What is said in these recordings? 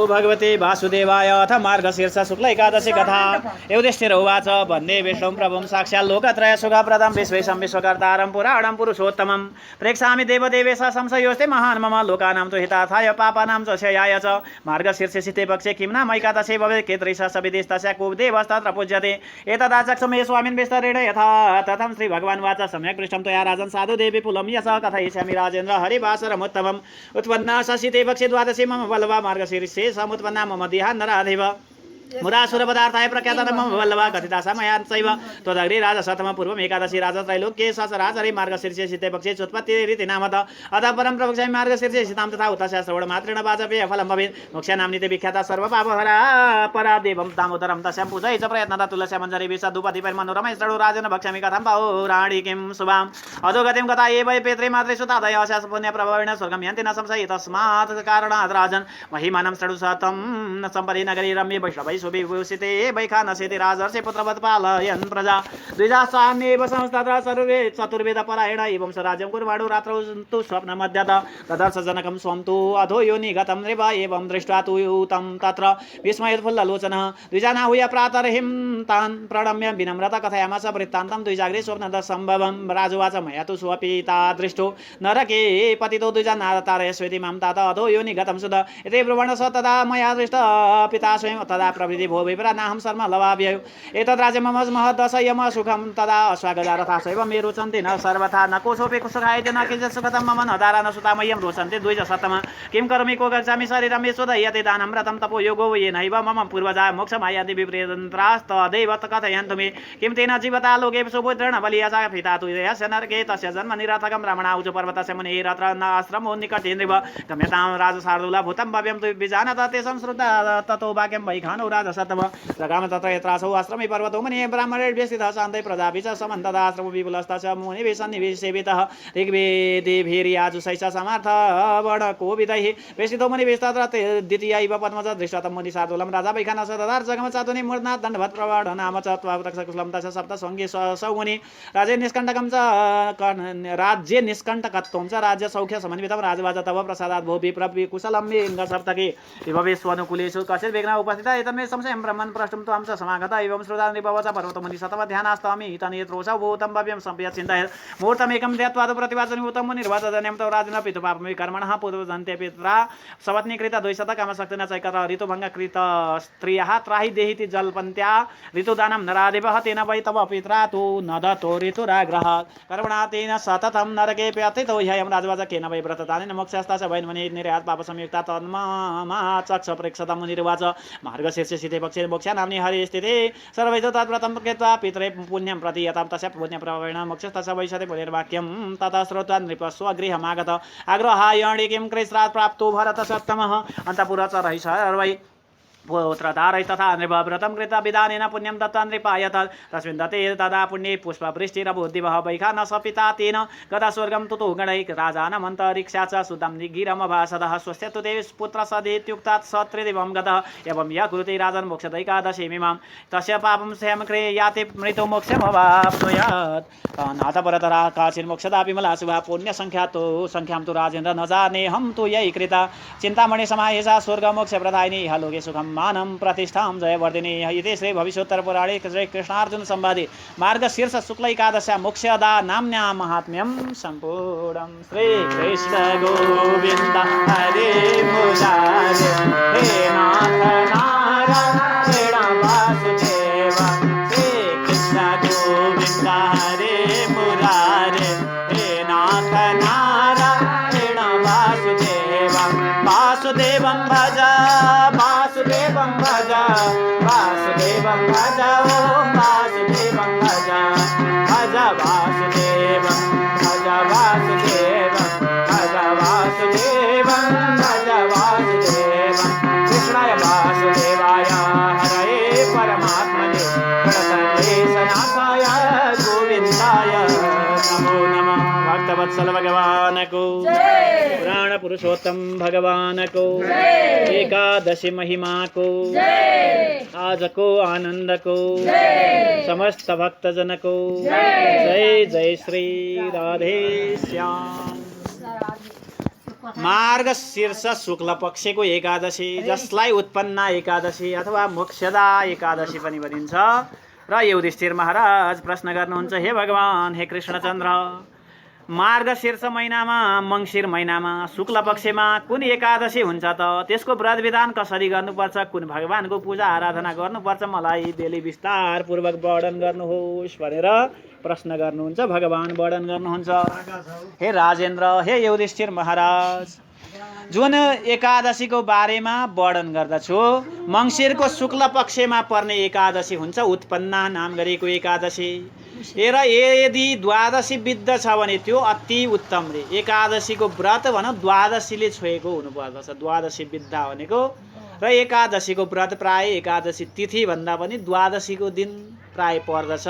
भगवते वासुदेवाय अथ मार्गशीर्ष शुक्ल एकादशी कथा युधिष्ठिर उवाच वन्दे विष्णुं प्रभुं साक्षात् लोकत्रय सुखप्रदं विश्वेशं विश्वकर्तारं पुराणं पुरुषोत्तमं प्रेक्षामि देवदेवेश संशयोस्ते महान् मम लोकानां तु हितार्थाय पापानां च क्षयाय च मार्गशीर्षे शीते पक्षे किं नाम एकादशी भवेत् केतृष सविदिस्तस्य कुदेवस्तत्र पूज्यते एतदाचक्षु मे स्वामिन् विस्तरेण यथा तथं श्रीभगवान् वाच सम्यक् पृष्टं त्वया राजन् साधुदेवी पुलं यश कथयिष्यामि राजेन्द्र हरिवासरमुत्तमम् उत्पन्ना शीते पक्षे द्वादशी मम बलवा मार्गशीर्षे समुत्पन्ना मम देहा नराधिव मुरासुरपदार्थाय प्रख्याता मम वल्लभा कथितासा मया चैव त्वदग्रे राजसतम पूर्वम् एकादशी राजत्रैलोक्ये सचराचरे मार्गशीर्षे शीते पक्षे चोत्पत्तिरिति नामत अतः परं प्रवक्ष्यामि मार्गशीर्षे शीतां तथा उतस्य श्रवणमात्रेण वाजपेय फलं भवेत् मोक्षानाम्नि ते विख्याता सर्वपापहरा परादेवं दामोदरं तस्यां पूजयि च प्रयत्नता तुलस्या मञ्जरी विशदुपति परिमनोरमै षडो राजेन भक्ष्यामि कथं पौराणिकीं शुभाम् अधोगतिं कथा एव पित्रे मात्रे सुतादय अशास पुण्यप्रभावेण स्वर्गं यन्ति न संशयि तस्मात् कारणात् राजन् महिमानं षडु शतं न सम्पदि नगरी रम्ये वैष्णवै सुविभूषिते वैखानसेति राजर्षि पुत्रवत् पालयन् प्रजा द्विजास्तान्येव संस्तत्र सर्वे चतुर्वेद परायण एवं स राज्यं कुर्वाणो रात्रौ तु स्वप्नमध्यत तदर्श जनकं स्वं तु अधो योनि गतं नृप एवं दृष्ट्वा तु तं तत्र विस्मयोत्फुल्ललोचनः द्विजानाहूय प्रातर्हिं तान् प्रणम्य विनम्रता कथयामास वृत्तान्तं द्विजाग्रे स्वप्नदसम्भवं राजोवाच मया तु स्वपिता दृष्टो नरके पतितो द्विजानातारयस्वेति मां तात अधो योनि गतं सुध इति ब्रुवन् स तदा मया दृष्ट पिता स्वयं तदा प्रवृत्ति भो विप्रा नाहं शर्म लवाभ्ययो एतद् राज्यं मम महद्दशयम सुखं तदा अश्वागजा रथासैव मे रोचन्ते न सर्वथा न कोऽपि सुखायते न किञ्चित् सुखतं मम न दारा न सुता मह्यं रोचन्ते द्विजसत्तम किं करोमि को गच्छामि शरीरं मे सुदह्यते दानं व्रतं तपो योगो येनैव मम पूर्वजा मोक्षमायाति विप्रेतन्त्रास्तदेव कथयन्तु मे किं तेन जीवता लोके सुपुत्रेण बलियासा पिता तु यस्य नरके तस्य जन्म निरर्थकं रमणाऊचु पर्वतस्य मुनिरत्र न आश्रमो निकटे नृप गम्यतां राजशार्दूला भूतं भव्यं तु विजानत ते संस्कृता ततो वाक्यं वैखानो राजसत्तम जगाम तत्र यत्रासौ आश्रमे पर्वतो मुनिः ब्राह्मणेभ्यस्थितः शान्तै प्रजाभिः च समन्तदाश्रमो विपुलस्तस्य मुनिभिः सन्निवेशसेवितः ऋग्वेदेभिर्याजुषैश्च समर्थवर्णकोविदैः वेशितो मुनिभिस्तत्र द्वितीयैव पद्मज दृष्टतं मुनिशार्दूलं राजा वैखानस ददार जगम चातुनि मूर्धना दण्डवत् प्रवण नाम च त्वावतकुशलं तस्य सप्तसङ्गी सौ मुनि राज्ये निष्कण्टकं च राज्ये निष्कण्टकत्वं च राज्य सौख्य समन्वितं राजवाज तव प्रसादात् भो विप्रकुशलं सप्तके विभवेष्वनुकूलेषु कश्चित् विघ्न उपस्थिता एतन्मे संशयं ब्रह्मन् प्रष्टुं त्वां च समागता एवं श्रुता नृपवच पर्वतमुनि सतव ध्यानास्तामि तनेत्रोषौ भूतं भव्यं सम्प्यत् चिन्तयत् मुहूर्तमेकं ध्यात्वा तु प्रतिवाचनभूतं मुनिर्वाचजन्यं तव राजन पितुपापमि कर्मणः पूर्वजन्ते पित्रा सपत्नीकृता द्वैशतकामशक्तिना चैकत ऋतुभङ्गकृत स्त्रियः त्राहि देहीति जल्पन्त्या ऋतुदानं नराधिपः तेन वै तव पित्रा तु न दतो ऋतुराग्रह कर्मणा तेन सततं नरके प्यथितो ह्ययं राजवाच केन वै व्रतदानेन मोक्षस्ता च वैन्मनि निर्यात् पापसंयुक्ता तन्मा चक्ष प्रेक्षत मुनिर्वाच मार्गशीर्षे शीते पक्षे मोक्षानाम्नि हरिस्थिते सर्वैः तद्व्रतं कृत्वा पितरे पुण्यं प्रति यतां तस्य पुण्यप्रभावेण मोक्षस्तस्य वैशते पुनर्वाक्यं ततः श्रुत्वा नृपस्वगृहमागत आग्रहायणि किं कृस्रात् प्राप्तो भरतसत्तमः अन्तःपुरचरैः सर्वैः पुत्रधारैस्तथा नृपव्रतं कृत्वा विधानेन पुण्यं दत्त्वा नृपायत तस्मिन् दत्ते तदा पुण्ये पुष्पवृष्टिरभूद्दिवः वैखानस पिता तेन गता स्वर्गं तुतु गणैः राजानमन्तरिक्षा च सुतं निगिरमभासदः स्वस्य तु ते पुत्रसदेत्युक्तात् स त्रिदिवं गतः एवं यः कुरुते राजन् मोक्षदैकादशीमिमां तस्य पापं स्वयं याति मृतो मोक्षमवाप्नुयात् नाथ परतरा काचिन्मोक्षदा विमला शुभा पुण्यसङ्ख्यां तु राजेन्द्र न जानेऽहं तु यैः कृता चिन्तामणि समाहेशा स्वर्गमोक्षप्रदायिनी इह लोके सुखं मानं प्रतिष्ठां जयवर्धिनी इति श्री भविष्योत्तरपुराणे श्री कृष्णार्जुन संवादे मार्गशीर्ष शुक्ल एकादश्या मोक्षदा नाम्न्या महात्म्यं सम्पूर्णं श्री कृष्ण गोविन्द हरे मुरारे हे नाथ नारायण वासुदेव श्री कृष्ण गोविन्द हरे मुरारे हे नाथ नारायण वासुदेव वासुदेवं भज वासुदेवं भज वासुदेवं भज ॐ वासुदेवं भज भज वासुदेवं भज वासुदेवं भज वासुदेवं भज वासुदेवं कृष्णाय वासुदेवाय हरये परमात्मने प्रणतक्लेशनाशाय गोविन्दाय नमो नमः भक्तवत्सल भगवान को पुराण पुरुषोत्तम भगवान को एकादशी महिमा को आज को आनंद को समस्त भक्तजन को जय जय श्री राधे श्याम। मार्गशीर्ष शुक्ल पक्षको एकादशी जसलाई उत्पन्न एकादशी अथवा मोक्षदा एकादशी पनि भनिन्छ। र युधिष्ठिर महाराज प्रश्न गर्नुहुन्छ, हे भगवान, हे कृष्णचन्द्र, मार्गशीर्ष महिनामा मङ्सिर महिनामा शुक्ल पक्षमा कुन एकादशी हुन्छ त? त्यसको व्रत विधान कसरी गर्नुपर्छ? कुन भगवानको पूजा आराधना गर्नुपर्छ? मलाई बेली विस्तारपूर्वक वर्णन गर्नुहोस् भनेर प्रश्न गर्नुहुन्छ। भगवान वर्णन गर्नुहुन्छ, हे राजेन्द्र, हे युधिष्ठिर महाराज, जुन एकादशीको बारेमा वर्णन गर्दछु, मङ्सिरको शुक्ल पक्षमा पर्ने एकादशी हुन्छ उत्पन्ना नाम गरेको एकादशी। र यदि द्वादशी विद्ध छ भने त्यो अति उत्तम रे। एकादशीको व्रत भनौँ द्वादशीले छोएको हुनुपर्दछ, द्वादशी विद्धा भनेको। र एकादशीको व्रत प्राय एकादशी तिथिभन्दा पनि द्वादशीको दिन प्राय पर्दछ।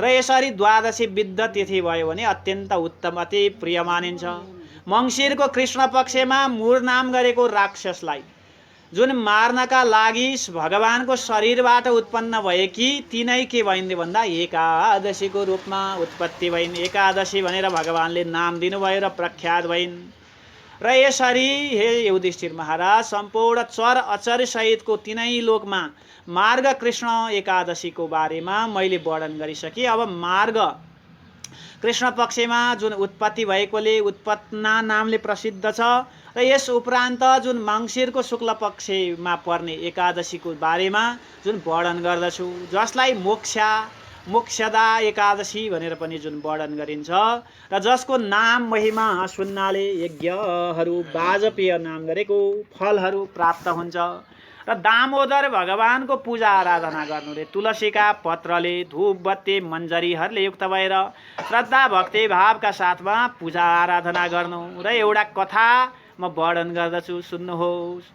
र यसरी द्वादशी विद्ध तिथि भयो भने अत्यन्त उत्तम, अति प्रिय मानिन्छ। मङ्सिरको कृष्ण पक्षमा मूर नाम गरेको राक्षसलाई जुन मार्नका लागि भगवानको शरीरबाट उत्पन्न भएकी तिनै के भइन् भन्दा एकादशीको रूपमा उत्पत्ति भइन्। एकादशी भनेर भगवानले नाम दिनुभयो र प्रख्यात भइन्। र यसरी हे युधिष्ठिर महाराज, सम्पूर्ण चर अचर सहितको तिनै लोकमा मार्ग कृष्ण एकादशीको बारेमा मैले वर्णन गरिसकेँ। अब मार्ग कृष्ण पक्षमा जुन उत्पत्ति भएकोले उत्पन्ना नामले प्रसिद्ध छ। र यस उपरान्त जुन मङ्सिरको शुक्ल पक्षमा पर्ने एकादशीको बारेमा जुन वर्णन गर्दछु, जसलाई मोक्षदा एकादशी भनेर पनि जुन वर्णन गरिन्छ र जसको नाम महिमा सुन्नाले यज्ञहरू वाजपेय नाम गरेको फलहरू प्राप्त हुन्छ। र दामोदर भगवानको पूजा आराधना गर्नु रे। तुलसीका पत्रले, धूप बत्ती मन्जरीहरूले युक्त भएर श्रद्धा भक्ति भावका साथमा पूजा आराधना गर्नु। र एउटा कथा म वर्णन गर्दछु, सुन्नुहोस्।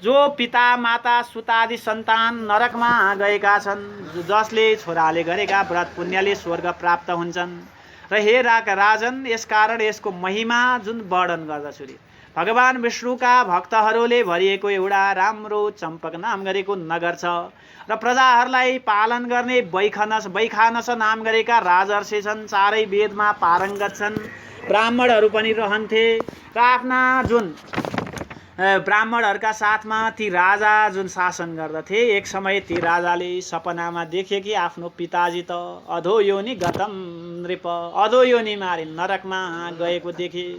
जो पिता माता सुतादि सन्तान नरकमा गएका छन्, जसले छोराले गरेका व्रत पुण्यले स्वर्ग प्राप्त हुन्छन्। र हे राजन, यसकारण यसको महिमा जुन वर्णन गर्दछु रे। भगवान विष्णुका भक्तहरूले भरिएको एउटा राम्रो चम्पक नाम गरेको नगर छ। र प्रजाहरूलाई पालन गर्ने बैखानस नाम गरेका राजर्षि छन्। चारै वेदमा पारङ्गत छन्। ब्राह्मणहरू पनि रहन्थे। र आफ्ना जुन ब्राह्मणहरूका साथमा ती राजा जुन शासन गर्दथे, एक समय ती राजाले सपनामा देखे कि आफ्नो पिताजी त अधोयोनि गतम नृप, अधोयोनि मारे नरकमा गएको देखे।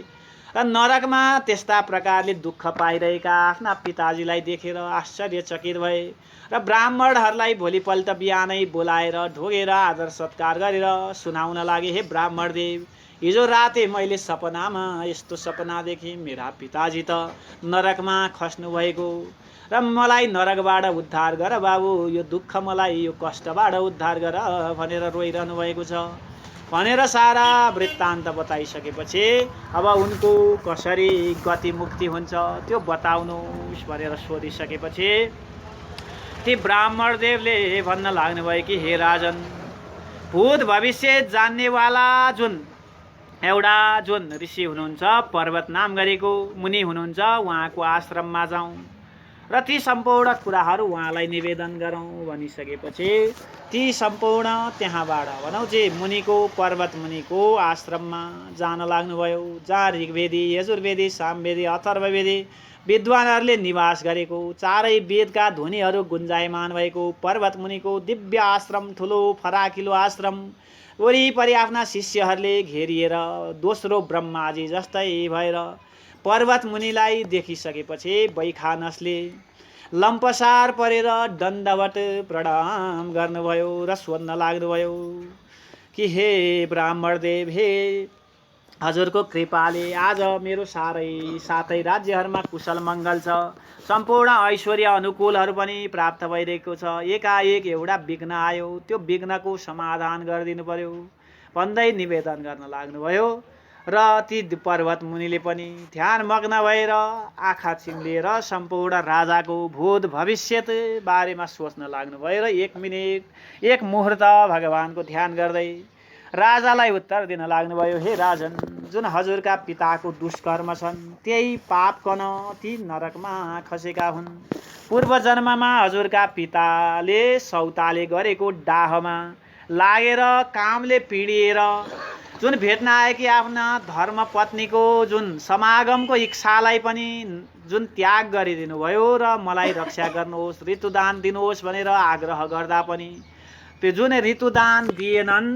र नरकमा त्यस्ता प्रकारले दुःख पाइरहेका आफ्ना पिताजीलाई देखेर आश्चर्यचकित भए। र ब्राह्मणहरूलाई भोलिपल्ट बिहानै बोलाएर ढोगेर आदर सत्कार गरेर सुनाउन लागे, हे ब्राह्मणदेव, हिजो राते मैले सपनामा यस्तो सपना देखेँ, मेरा पिताजी त नरकमा खस्नु भएको र मलाई नरकबाट उद्धार गर बाबु, यो दुःख मलाई यो कष्टबाट उद्धार गर भनेर रोइरहनु भएको छ भनेर सारा वृत्तान्त बताइसकेपछि अब उनको कसरी गति मुक्ति हुन्छ त्यो बताउनुहोस् भनेर सोधिसकेपछि ती ब्राह्मणदेवले भन्न लाग्नुभयो कि हे राजन, भूत भविष्य जान्नेवाला जुन एउटा जुन ऋषि हुनुहुन्छ, पर्वत नाम गरेको मुनि हुनुहुन्छ, उहाँको आश्रममा जाउँ र ती सम्पूर्ण कुराहरू उहाँलाई निवेदन गरौँ भनिसकेपछि ती सम्पूर्ण त्यहाँबाट भनौँ चाहिँ मुनिको पर्वत मुनिको आश्रममा जान लाग्नुभयो, जहाँ ऋग्वेदी, यजुर्वेदी, सामवेदी, अथर्ववेदी विद्वानहरूले निवास गरेको, चारै वेदका ध्वनिहरू गुन्जायमान भएको पर्वत मुनिको दिव्य आश्रम, ठुलो फराकिलो आश्रम वरिपरि आफ्ना शिष्यहरूले घेरिएर दोस्रो ब्रह्माजी जस्तै भएर पर्वत मुनिलाई देखिसकेपछि बैखानसले लम्पसार परेर दण्डवत प्रणाम गर्नुभयो र सोध्न लाग्नुभयो कि हे ब्राह्मणदेव, हे हजुरको कृपाले आज मेरो साथै राज्यहरूमा कुशल मङ्गल छ, सम्पूर्ण ऐश्वर्य अनुकूलहरू पनि प्राप्त भइरहेको छ। एकाएक एउटा विघ्न आयो, त्यो विघ्नको समाधान गरिदिनु पर्यो भन्दै निवेदन गर्न लाग्नुभयो। र ती पर्वत मुनिले पनि ध्यान मग्न भएर आँखा चिम्लिएर सम्पूर्ण राजाको भूत भविष्यत बारेमा सोच्न लाग्नुभयो र एक मिनट एक मुहूर्त भगवानको ध्यान गर्दै राजालाई उत्तर दिन लाग्नुभयो, हे राजन, जुन हजुरका पिताको दुष्कर्म छन् त्यही पाप कन ती नरकमा खसेका हुन्। पूर्व जन्ममा हजुरका पिताले सौताले गरेको डाहमा लागेर कामले पीडिएर जुन भेट्न आएकी आफ्ना धर्मपत्नीको जुन समागमको इच्छालाई पनि जुन त्याग गरिदिनु भयो र मलाई रक्षा गर्नुहोस्, ऋतुदान दिनुहोस् भनेर आग्रह गर्दा पनि त्यो जुन ऋतुदान दिएनन्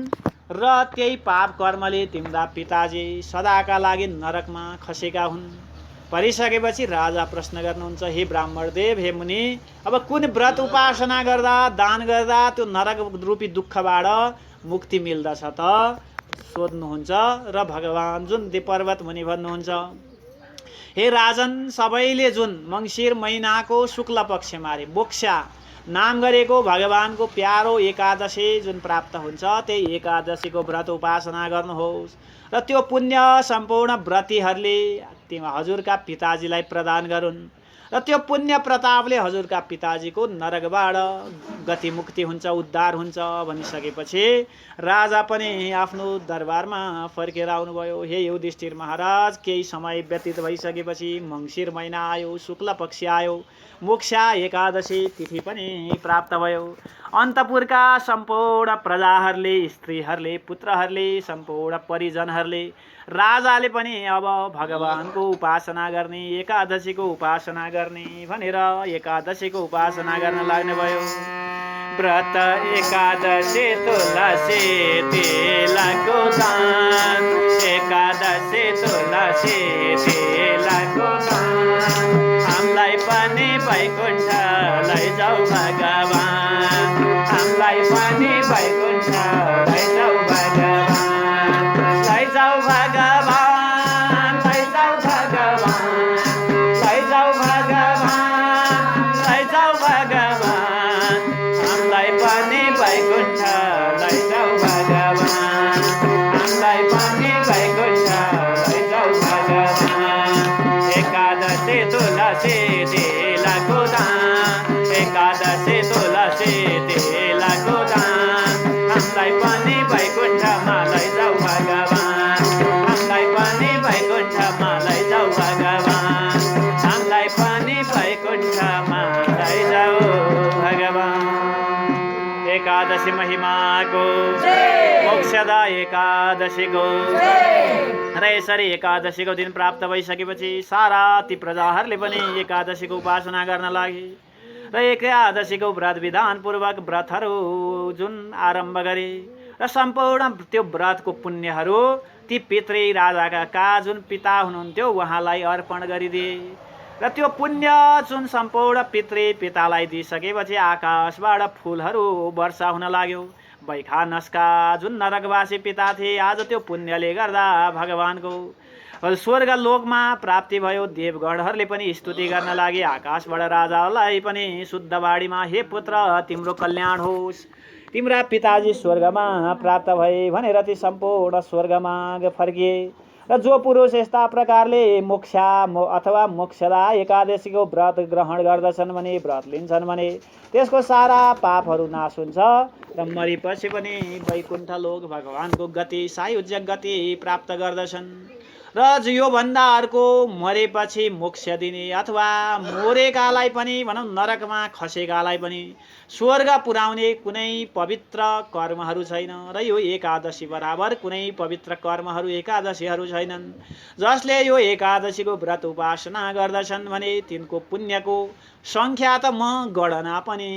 र त्यही पाप कर्मले तिम्रा पिताजी सदाका लागि नरकमा खसेका हुन्। परिसकेपछि राजा प्रश्न गर्नुहुन्छ, हे ब्राह्मण देव, हे मुनि, अब कुन व्रत उपासना गर्दा दान गर्दा त्यो नरक रूपी दुःखबाट मुक्ति मिल्दछ त सोध्नुहुन्छ। र भगवान जुन पर्वत मुनि भन्नुहुन्छ, हे राजन, सबैले जुन मङ्सिर महिनाको शुक्ल पक्षमा मोक्षा नाम गरेको भगवानको प्यारो एकादशी जुन प्राप्त हुन्छ त्यही एकादशीको व्रत उपासना गर्नुहोस् र त्यो पुण्य सम्पूर्ण व्रतीहरूले हजुरका पिताजीलाई प्रदान गरून् र त्यो पुण्य प्रतापले हजुरका पिताजीको नरकबाट गति मुक्ति हुन्छ, उद्धार हुन्छ भनिसकेपछि राजा पनि आफ्नो दरबारमा फर्केर आउनुभयो। हे युधिष्ठिर महाराज, केही समय व्यतीत भइसकेपछि मङ्सिर महिना आयो, शुक्ल पक्ष आयो, मोक्षा एकादशी तिथि पनि प्राप्त भयो। अन्तपुरका सम्पूर्ण प्रजाहरूले, स्त्रीहरूले, पुत्रहरूले, सम्पूर्ण परिजनहरूले, राजाले पनि अब भगवानको उपासना गर्ने, एकादशीको उपासना गर्ने भनेर एकादशीको उपासना गर्न लाग्नुभयो। व्रत एकादशी तुलसी तिलको दान, एकादशी तुलसी तिलको दान, हामीलाई पनि वैकुण्ठ लैजाऊ भगवान, हामीलाई पनि वैकुण्ठ लैजाऊ भगवान, लैजाऊ भगवान, लैजाऊ भगवान, लैजाऊ भगवान, लैजाऊ भगवान, हामीलाई पनि वैकुण्ठ लैजाऊ भगवान, हामीलाई पनि वैकुण्ठ लैजाऊ भगवान। एकादशी तुलसी तिलको दान, एकादशी तुलसी तिलको दान, हामीलाई पनि वैकुण्ठमा लैजाऊ भगवान, हामीलाई पनि वैकुण्ठमा लैजाऊ भगवान, हामीलाई पनि वैकुण्ठमा लैजाऊ भगवान। एकादशी महिमाको, मोक्षदा एकादशीको र यसरी एकादशीको दिन प्राप्त भइसकेपछि सारा ती प्रजाहरूले पनि एकादशीको उपासना गर्न लागे र एकादशीको व्रत विधानपूर्वक व्रतहरू जुन आरम्भ गरे र सम्पूर्ण त्यो व्रतको पुण्यहरू ती पितृ राजाका जुन पिता हुनुहुन्थ्यो उहाँलाई अर्पण गरिदिए र त्यो पुण्य जुन सम्पूर्ण पितालाई दिइसकेपछि आकाशबाट फुलहरू वर्षा हुन लाग्यो। वैखानसका जुन नरकवासी पिता थिए आज त्यो पुण्यले गर्दा भगवानको स्वर्ग लोकमा प्राप्ति भयो। देवगणहरूले पनि स्तुति गर्न लागे। आकाशबाट राजालाई पनि शुद्ध बाणीमा, हे पुत्र, तिम्रो कल्याण होस्, तिम्रा पिताजी स्वर्गमा प्राप्त भए भनेर ती सम्पूर्ण स्वर्गमा फर्किए। र जो पुरुष यस्ता प्रकारले मोक्षा अथवा मोक्षदा एकादशीको व्रत ग्रहण गर्दछन् भने, व्रत लिन्छन् भने त्यसको सारा पापहरू नाश हुन्छ र मरेपछि पनि वैकुण्ठ लोक भगवानको गति, सायुज्य गति प्राप्त गर्दछन्। र योभन्दा अर्को मरेपछि मोक्ष दिने अथवा मोरेकालाई पनि भनौँ नरकमा खसेकालाई पनि स्वर्ग पुर्याउने कुनै पवित्र कर्महरू छैन र यो एकादशी बराबर कुनै पवित्र कर्महरू एकादशीहरू छैनन्। जसले यो एकादशीको व्रत उपासना गर्दछन् भने तिनको पुण्यको सङ्ख्या त म गणना पनि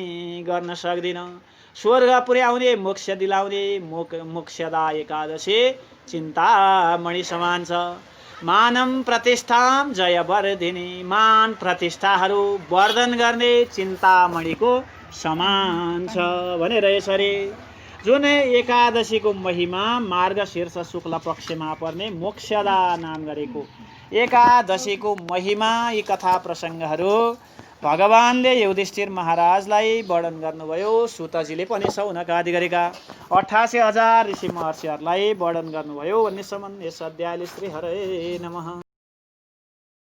गर्न सक्दिनँ। स्वर्ग पुर्याउने, मोक्ष दिलाउने मोक्षदा एकादशी चिन्तामणि समान छ। मानम प्रतिष्ठाम जय वर्धिनी, मान प्रतिष्ठाहरू वर्धन गर्ने चिन्तामणिको समान छ भनेर यसरी जुन एकादशीको महिमा मार्गशीर्ष शुक्ल पक्षमा पर्ने मोक्षदा नाम गरेको एकादशीको महिमा, यी कथा प्रसङ्गहरू भगवानले युधिष्ठिर महाराजलाई वर्णन गर्नुभयो। सुतजीले पनि शौनक आदि गरेका 88,000 ऋषि महर्षिहरूलाई वर्णन गर्नुभयो भन्ने सम्म यस अध्यायले। श्री हरे नमः।